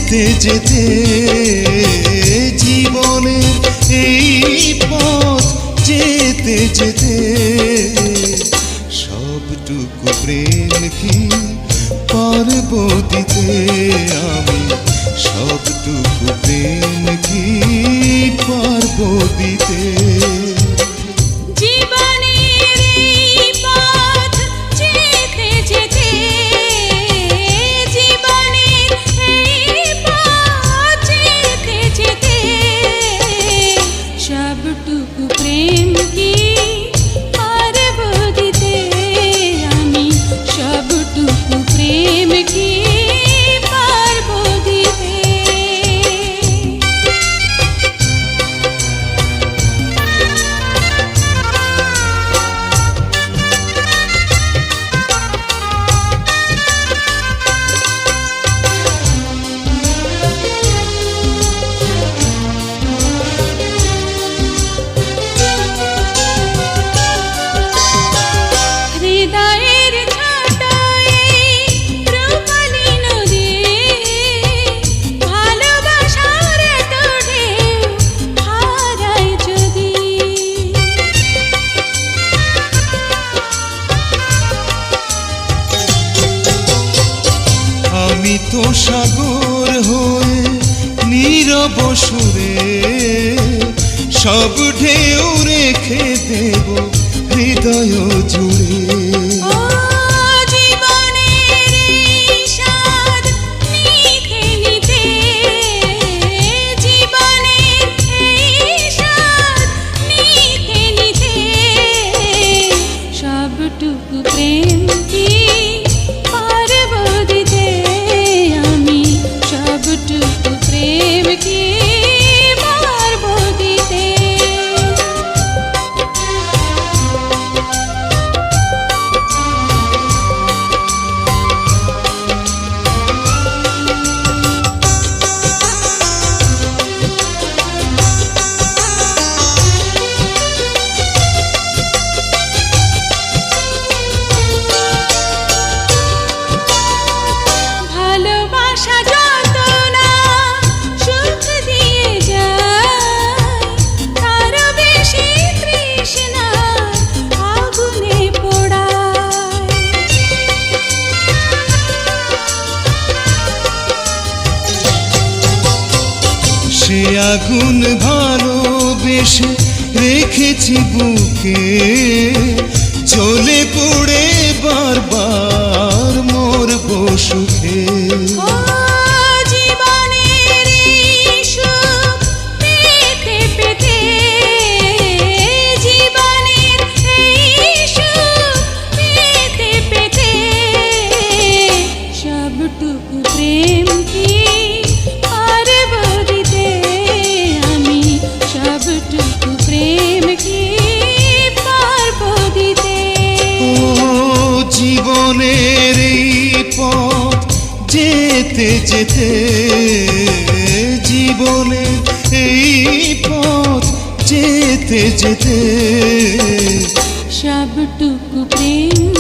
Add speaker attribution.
Speaker 1: যেতে যেতে জীবনের এই পথ যেতে যেতে সবটুকু প্রেম কি পারবো দিতে আমি, সবটুকু প্রেম কি পারবো দিতে। আমি তো সাগর হয়ে নীরব সুরে সব ঢেউ রেখে দেব হৃদয় জুড়ে।
Speaker 2: সবটুকু প্রেম কি পারবো দিতে আমি, সবটুকু প্রেম কি পারবো দিতে।
Speaker 1: সে আগুন ভালোবেসে রেখেছি বুকে, চলে পড়ে বারবার মরবো সুখে।
Speaker 2: সবটুকু প্রেম কি পারবো দিতে আমি, সবটুকু প্রেম কি পারবো দিতে।
Speaker 1: ও জীবনের এই পথ যেতে যেতে, জীবনের এই পথ যেতে যেতে
Speaker 2: সবটুকু প্রেম